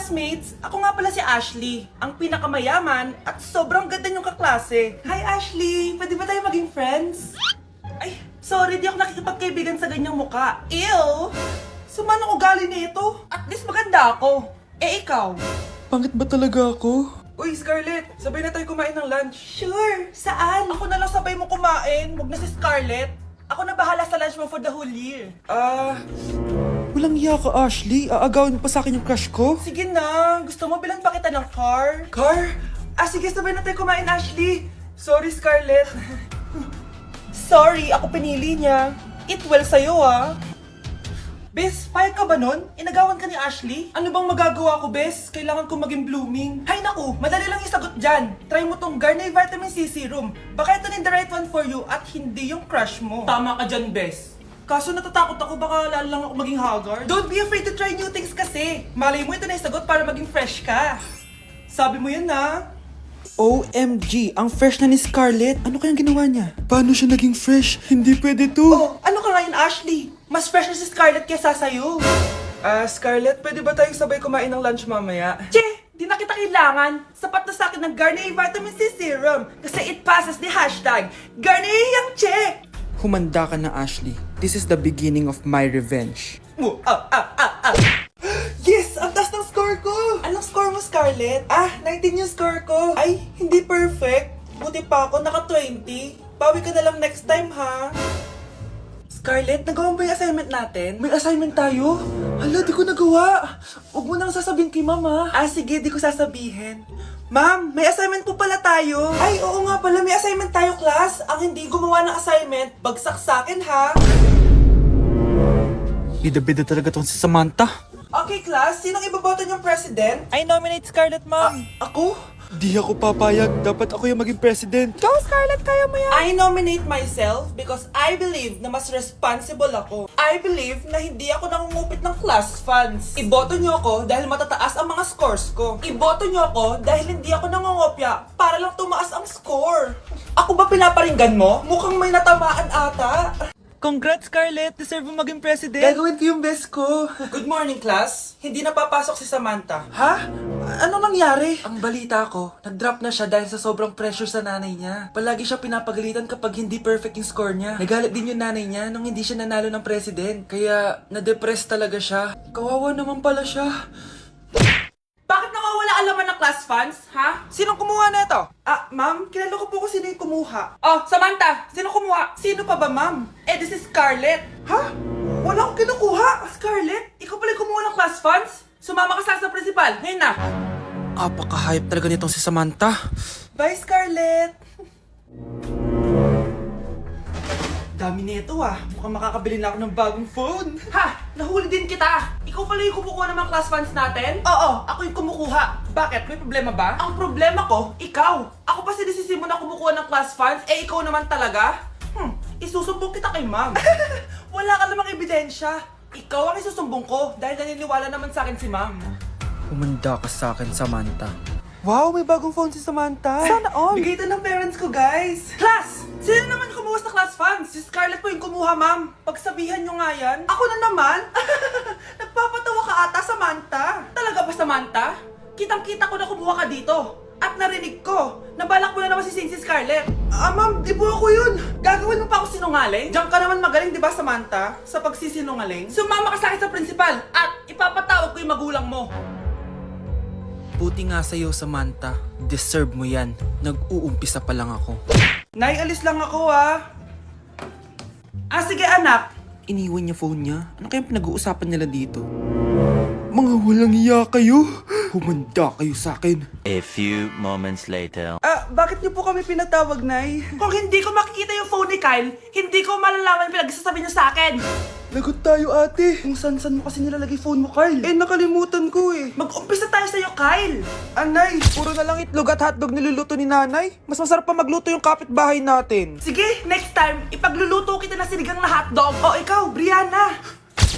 classmates! Ako nga pala si Ashley, ang pinakamayaman at sobrang ganda niyong kaklase. Hi Ashley! Pwede ba tayo maging friends? Ay, sorry, di ako nakikipagkaibigan sa ganyang muka. Ew! Suman ang ugali nito. At least maganda ako. Eh ikaw? Pangit ba talaga ako? Uy, Scarlett! Sabay na tayo kumain ng lunch. Sure! Saan? Ako na lang sabay mo kumain. Huwag na si Scarlett. Ako na bahala sa lunch mo for the whole year. Walang iya ka, Ashley. Aagawin mo pa sa akin yung crush ko? Sige na. Gusto mo bilan pa kita ng car? Car? Sige, sabay na tayo kumain, Ashley. Sorry, Scarlett. Sorry, ako pinili niya. Eat well sa'yo, ah. Bes, payag ka ba nun? Inagawan ka ni Ashley? Ano bang magagawa ko, Bes? Kailangan ko maging blooming. Hay naku, madali lang yung sagot dyan. Try mo tong Garnier Vitamin C Serum. Baka ito na the right one for you at hindi yung crush mo. Tama ka dyan, Bes. Kaso natatakot ako, baka lalo lang ako maging haggard. Don't be afraid to try new things kasi. Malay mo ito na yung sagot para maging fresh ka. Sabi mo yun na. OMG, ang fresh na ni Scarlett. Ano kayang ginawa niya? Paano siya naging fresh? Hindi pwede to. Oh, ano ka ngayon, Ashley? Mas fresh na si Scarlett kesa sa'yo. Scarlett, pwede ba tayong sabay kumain ng lunch mamaya? Che, di na kita kailangan. Sapat na sa akin ng Garnier Vitamin C Serum. Kasi it passes the hashtag Garnier yang che. Humanda ka na, Ashley. This is the beginning of my revenge. Yes! Ang taas ng score ko! Anong score mo, Scarlett? 19 yung score ko. Ay, hindi perfect. Buti pa ako, naka 20. Bawi ka na lang next time, ha? Scarlett, nagawa mo ba yung assignment natin? May assignment tayo? Hala, di ko nagawa. Huwag mo nang sasabihin kay mama. Sige, di ko sasabihin. Ma'am, may assignment po pala tayo. Ay, oo nga pala, may assignment tayo, class. Ang hindi gumawa ng assignment, bagsak sa akin, ha? Bida-bida talaga tong si Samantha. Okay, class, sinong iboboto niyong president? I nominate Scarlett, ma'am. Ako? Di ako papayag. Dapat ako yung maging president. Go, Scarlett, kaya mo yan. I nominate myself because I believe na mas responsible ako. I believe na hindi ako nangungupit ng class funds. Iboto niyo ako dahil matataas ang mga scores ko. Iboto niyo ako dahil hindi ako nangungopya para lang tumaas ang score. Ako ba pinaparinggan mo? Mukhang may natamaan ata. Congrats, Scarlett. Deserve mo maging president. Gagawin ko yung best ko. Good morning, class. Hindi na papasok si Samantha. Ha? Ano nangyari? Ang balita ko, nag-drop na siya dahil sa sobrang pressure sa nanay niya. Palagi siya pinapagalitan kapag hindi perfect yung score niya. Nagalit din yung nanay niya nung hindi siya nanalo ng president. Kaya, na-depress talaga siya. Kawawa naman pala siya. Bakit nawawala alaman ng class funds, ha? Sinong kumuha na ito? Ma'am, kilala ko po kung sino yung kumuha. Oh, Samantha, sino kumuha? Sino pa ba, ma'am? This is Scarlett. Ha? Wala akong kinukuha. Scarlett, ikaw pala yung kumuha ng class funds? Sumama ka sa principal, ngayon na. Apaka-hype talaga nitong si Samantha. Bye, Scarlett. Dami nito Mukhang makakabili na ako ng bagong phone. Ha! Nahuli din kita! Ikaw pala yung kumukuha ng mga class funds natin? Oo, ako yung kumukuha. Bakit? May problema ba? Ang problema ko, ikaw. Ako pa sinisisi mo na kumukuha ng class funds, ikaw naman talaga? Isusumbong kita kay ma'am. Wala ka namang ebidensya. Ikaw ang isusumbong ko dahil naniniwala naman sa akin si ma'am. Humanda ka sa akin, Samantha. Wow, may bagong phone si Samantha. Sana all. Bigay ito ng parents ko, guys. Class! Sino naman kumuha sa class funds? Si Scarlett po yung kumuha, ma'am. Pagsabihan nyo nga yan. Ako na naman? Nagpapatawa ka ata, Samantha. Talaga ba, Samantha? Kitang-kita ko na kumuha ka dito. At narinig ko, nabalak mo na naman si Scarlett. Ma'am, di po ako yun. Gagawin mo pa ako sinungaling? Diyan ka naman magaling, di ba, Samantha? Sa pagsisinungaling? Sumama ka sa akin sa principal at ipapatawag ko yung magulang mo. Buti nga sa'yo, Samantha. Deserve mo yan. Nag-uumpisa pa lang ako. Nay, alis lang ako sige anak. Iniwan niya phone niya. Ano kayang pinag-uusapan nila dito? Mga walang iya kayo. Humanda kayo sa akin. A few moments later. Bakit niyo po kami pinatawag, Nay? Kung hindi ko makikita yung phone ni Kyle, hindi ko malalaman pinagsasabi niyo sa akin. Lagot tayo, ate. Kung san-san mo kasi nilalagay phone mo, Kyle. Nakalimutan ko Mag-umpisa tayo sa'yo, Kyle. Anay, puro na lang itlog at hotdog niluluto ni nanay. Mas masarap pa magluto yung kapitbahay natin. Sige, next time, ipagluluto kita na sinigang na hotdog. O ikaw, Brianna.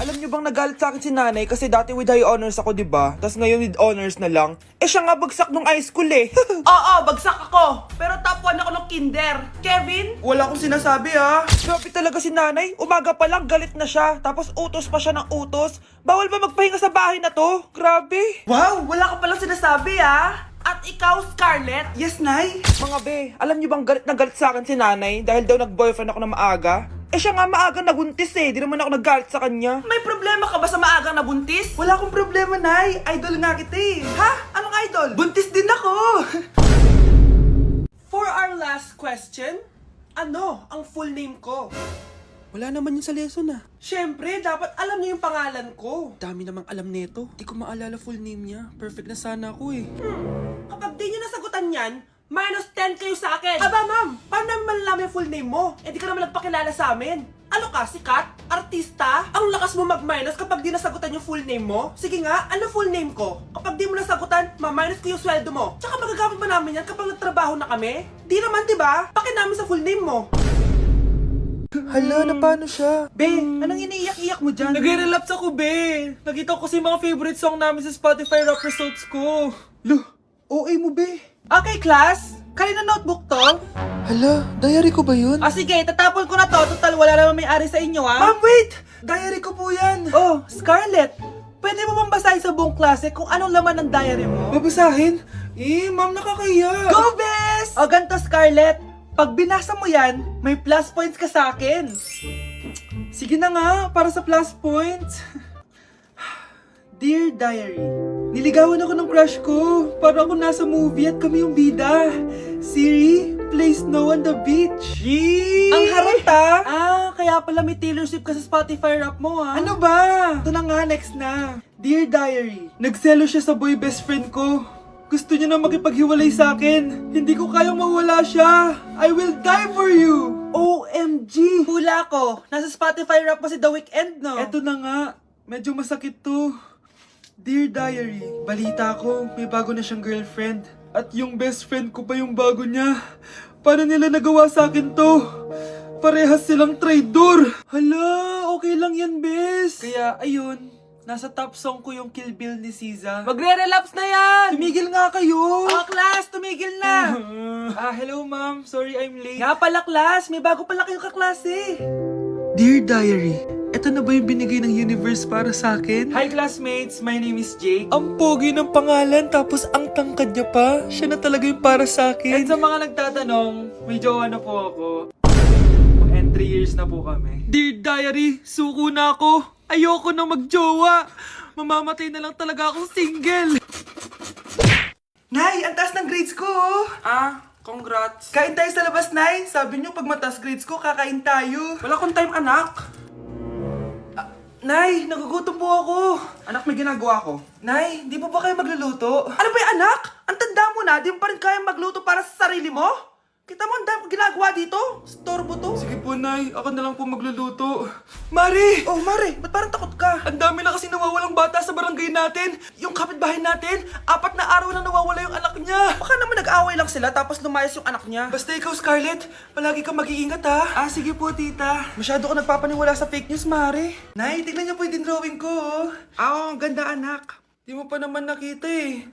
Alam niyo bang nagalit sa akin si nanay kasi dati with high honors ako, di ba? Tapos ngayon with honors na lang. Eh siya nga bagsak nung high school eh. Oo, bagsak ako. Pero top 1 ako ng kinder. Kevin? Wala akong sinasabi ha. Grabe talaga si nanay. Umaga pa lang galit na siya. Tapos utos pa siya ng utos. Bawal ba magpahinga sa bahay na to? Grabe. Wow, wala ka palang sinasabi ah. At ikaw, Scarlett? Yes, nay. Mga be, alam niyo bang galit na galit sa akin si nanay dahil daw nag-boyfriend ako na maaga? Eh siya nga maaga nabuntis eh. Di naman ako nagalit sa kanya. May problema ka ba sa maagang nabuntis? Wala akong problema, nay. Idol nga kita eh. Ha? Anong idol? Buntis din ako. For our last question, ano ang full name ko? Wala naman yun sa lesson ah. Siyempre, dapat alam niyo yung pangalan ko. Dami namang alam nito. Di ko maalala full name niya. Perfect na sana ako eh. Kapag di niyo nasagutan yan, minus 10 kayo sa akin. Aba ma'am, paano namin malalaman yung full name mo? Eh di ka naman nagpakilala sa amin. Ano ka, sikat? Artista? Ang lakas mo mag-minus kapag di nasagutan yung full name mo? Sige nga, ano full name ko? Kapag di mo nasagutan, ma-minus ko yung sweldo mo. Tsaka magagamit ba namin yan kapag nagtrabaho na kami? Di naman, di ba? Paki namin sa full name mo. Hala, na paano siya? Be, anong iniiyak-iyak mo dyan? Nagre-relapse ako, be. Nakita ko kasi mga favorite song namin sa Spotify rap results ko. Lo, OA mo, be. Okay, class. Kanina notebook to? Hala, diary ko ba yun? Ah, sige, tatapon ko na to. Total, wala naman may-ari sa inyo, ha? Ma'am, wait! Diary ko po yan. Oh, Scarlett, pwede mo bang basahin sa buong klase kung anong laman ng diary mo? Babasahin? Ma'am, nakakahiya. Go, Bes! O, ganito, Scarlett. Pag binasa mo yan, may plus points ka sa akin. Sige na nga, para sa plus points. Dear Diary, niligawan ako ng crush ko. Para ako nasa movie at kami yung bida. Siri, play Snow on the Beach. Yee! Ang harap ta! Ah, kaya pala may Taylor Swift ka sa Spotify rap mo, ha? Ano ba? Ito na nga, next na. Dear Diary, nagselo siya sa boy best friend ko. Gusto niya na makipaghiwalay sa akin. Hindi ko kayang mawala siya. I will die for you. OMG! Hula ko. Nasa Spotify rap mo si The Weeknd, no? Eto na nga. Medyo masakit to. Dear Diary, balita ko, may bago na siyang girlfriend. At yung best friend ko pa yung bago niya. Paano nila nagawa sa akin to? Parehas silang traitor. Hala, okay lang yan, bes. Kaya, ayun. Nasa top song ko yung Kill Bill ni SZA. Magre-relapse na yan! Tumigil nga kayo! Oh, class, tumigil na! Hello ma'am. Sorry I'm late. Nga pala, class, may bago pala kayong kaklase. Dear Diary, eto na ba yung binigay ng universe para sa akin? Hi classmates, my name is Jake. Ang pogi ng pangalan tapos ang tangkad niya pa. Siya na talaga yung para sa akin. At sa mga nagtatanong, may jowa na po ako. And 3 years na po kami. Dear Diary, suko na ako. Ayoko na magjowa. Mamamatay na lang talaga akong single. Nay, ang taas ng grades ko oh. Congrats. Kain tayo sa labas, Nay. Sabi niyo pag mataas grades ko, kakain tayo. Wala akong time, anak. Nay, nagugutom po ako. Anak, may ginagawa ko. Nay, di po ba kayo magluluto? Ano ba yung anak? Ang tanda mo na, di mo pa rin kaya magluto para sa sarili mo? Kita mo ang dami kong ginagawa dito? Storbo to. Sige po, Nay. Ako na lang po magluluto. Mari! Oh, Mare, ba't parang takot ka? Ang dami na kasi nawawalang bata sa barangay natin. Yung kapitbahay natin, 4 na araw na nawawala yung anak niya. Baka naman nag-away lang sila tapos lumayas yung anak niya. Basta ikaw, Scarlett, palagi kang mag-iingat ha. Sige po, tita. Masyado ko nagpapaniwala sa fake news, Mari. Nay, tignan niyo po yung drawing ko. Oo, ang ganda anak. Di mo pa naman nakita eh.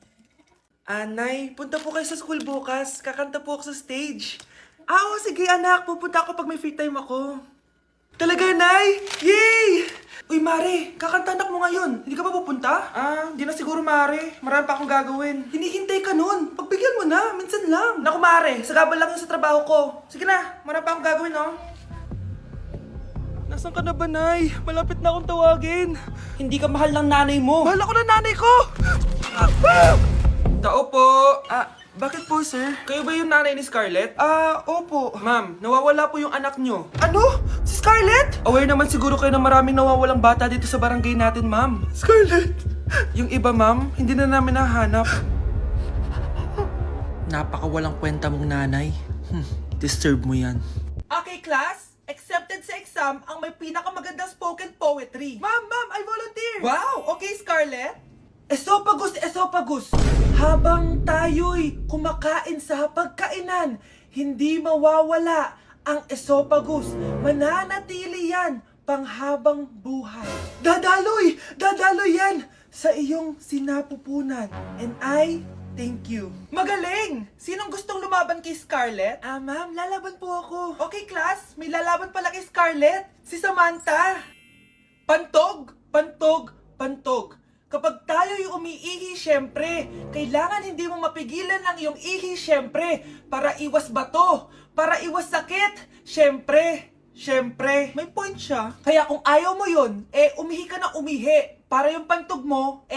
Nay, punta po kayo sa school bukas. Kakanta po ako sa stage. Oo, sige anak, pupunta ako pag may free time ako. Talaga, Nay? Yay! Uy, Mare, kakanta anak mo ngayon. Hindi ka ba pupunta? Di na siguro, Mari. Marami pa akong gagawin. Hinihintay ka nun. Pagbigyan mo na, minsan lang. Naku, Mare, sagabal lang yun sa trabaho ko. Sige na, marami pa akong gagawin, no? Nasaan ka na ba, Nay? Malapit na akong tawagin. Hindi ka mahal ng nanay mo. Mahal ako ng nanay ko! Tao po! Bakit po, sir? Kayo ba yung nanay ni Scarlett? Opo. Ma'am, nawawala po yung anak nyo. Ano? Si Scarlett? Aware naman siguro kayo na maraming nawawalang bata dito sa barangay natin, ma'am. Scarlett! Yung iba, ma'am, hindi na namin nahanap. Napakawalang kwenta mong nanay. Disturb mo yan. Okay, class. Accepted sa exam ang may pinakamagandang spoken poetry. Ma'am, I volunteer. Wow, okay, Scarlett. Esophagus, esophagus. Habang tayo'y kumakain sa pagkainan, hindi mawawala ang esophagus. Mananatili yan panghabang buhay. Dadaloy! Dadaloy yan sa iyong sinapupunan. And I thank you. Magaling! Sinong gustong lumaban kay Scarlett? Ma'am, lalaban po ako. Okay, class. May lalaban pala kay Scarlett. Si Samantha. Pantog, pantog, pantog. Kapag tayo'y umiihi, syempre, kailangan hindi mo mapigilan ang iyong ihi, syempre, para iwas bato, para iwas sakit, syempre, may point siya. Kaya kung ayaw mo yun, umihi ka na umihi, para yung pantog mo,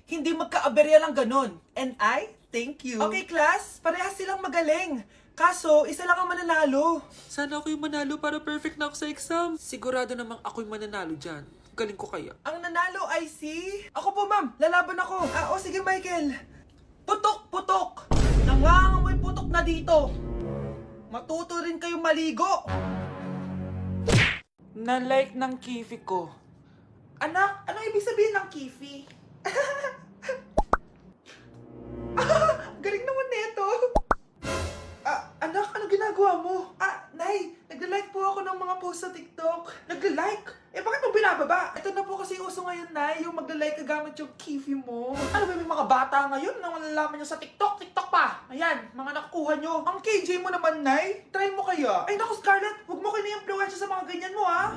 hindi magka-aberya lang ganun. And I thank you. Okay, class, parehas silang magaling. Kaso, isa lang ang mananalo. Sana ako yung manalo para perfect na ako sa exam. Sigurado namang ako yung mananalo dyan. Galing ko kaya. Ang nanalo ay si... Ako po, ma'am. Lalaban ako. Sige, Michael. Putok, putok. Nangangamoy putok na dito. Matuto rin kayong maligo. Na-like ng kifi ko. Anak, ano ibig sabihin ng kifi? Galing naman nito. Anak, ano ginagawa mo? Nay, nagla-like po ako ng mga post sa TikTok. Nagla-like? Bakit mo binababa? Ito na po kasi uso ngayon, Nay, yung magla-like ka gamit yung kifi mo. Ano ba, may mga bata ngayon na malalaman nyo sa TikTok? TikTok pa! Ayan, mga nakukuha nyo. Ang KJ mo naman, Nay. Try mo kaya. Ay, naku, Scarlett, huwag mo kayo na-influensya sa mga ganyan mo, ha?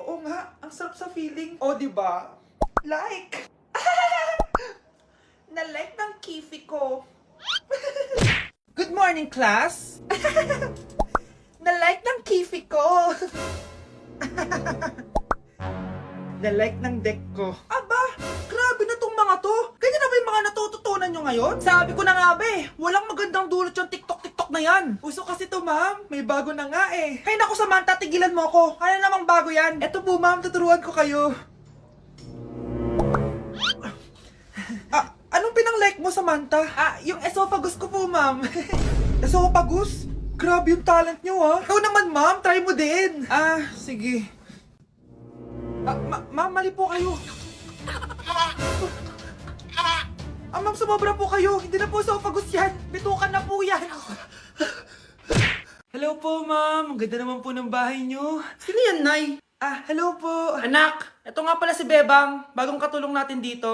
Oo nga, ang sarap sa feeling. O, diba? Like! Na-like ng kifi ko. Good morning, class! Na-like ng kifi ko. Na-like ng deck ko. Aba, grabe na tong mga to. Ganyan na ba yung mga natututunan nyo ngayon? Sabi ko na nga ba walang magandang dulot yung TikTok na yan. Uso kasi to, ma'am. May bago na nga eh. Hay naku, Samantha, tigilan mo ako. Ano namang bago yan? Eto po, ma'am, tuturuan ko kayo. Anong pinang-like mo, Samantha? Yung esophagus ko po, ma'am. Esophagus? Grabe yung talent nyo, ha? Ikaw naman, ma'am. Try mo din. Sige. Ma'am, mali po kayo. Ma'am, sumobra po kayo. Hindi na po esophagus yan. Bitukan na po yan. Hello po, ma'am. Ang ganda naman po ng bahay nyo. Sino yan, Nay? Hello po. Anak, ito nga pala si Bebang. Bagong katulong natin dito.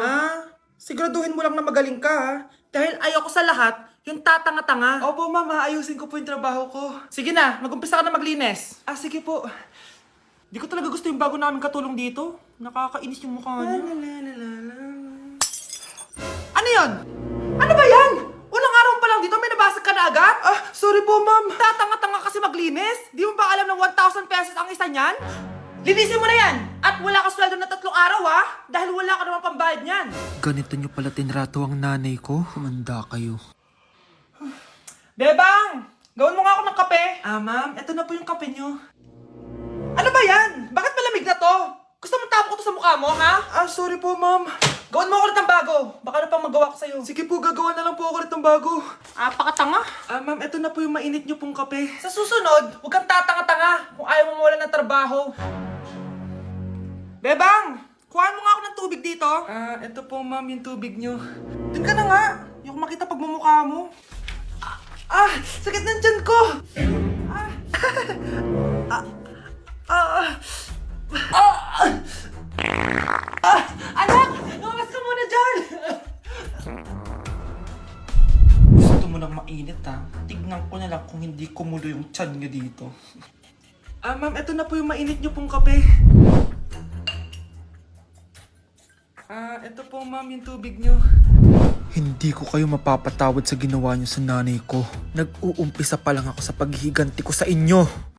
Siguraduhin mo lang na magaling ka, ha? Dahil ayoko sa lahat, yung tatanga-tanga. Opo, ma'am, ayusin ko po yung trabaho ko. Sige na, mag-umpisa ka na maglinis. Sige po. Di ko talaga gusto yung bago namin katulong dito. Nakakainis yung mukha niya. Ano yun? Ano ba yan? Unang araw pa lang dito, may nabasag ka na agad? Sorry po, ma'am. Tatanga-tanga kasi maglinis? Di mo ba alam na 1,000 pesos ang isa niyan? Linisin mo na yan! At wala ka sweldo na 3 araw, ha? Dahil wala ka naman pambayad niyan. Ganito nyo pala tinrato ang nanay ko. Humanda kayo. Bebang! Gawin mo nga ako ng kape. Ma'am, eto na po yung kape nyo. Ano ba yan? Bakit malamig na to? Gusto mo tapo ko to sa mukha mo, ha? Sorry po, ma'am. Gawin mo ako ulit ng bago. Baka na pang magawa ko sa'yo. Sige po, gagawa na lang po ako ulit ng bago. Pakatanga. Ma'am, eto na po yung mainit nyo pong kape. Sa susunod, huwag kang tatanga-tanga kung ayaw mo mawala ng trabaho. Bebang! Kuhaan mo nga ako ng tubig dito. Eto po, ma'am, yung tubig nyo. Doon ka na nga. Yung makita pagmumukha mo. Sakit ng tiyan ko! Anak! Lumabas ka muna dyan! Gusto mo nang mainit, ha? Tignan ko na lang kung hindi kumulo yung tiyan nyo dito. Ma'am, eto na po yung mainit nyo pong kape. Eto po, ma'am, yung tubig nyo. Hindi ko kayo mapapatawad sa ginawa nyo sa nanay ko. Nag-uumpisa pa lang ako sa paghihiganti ko sa inyo.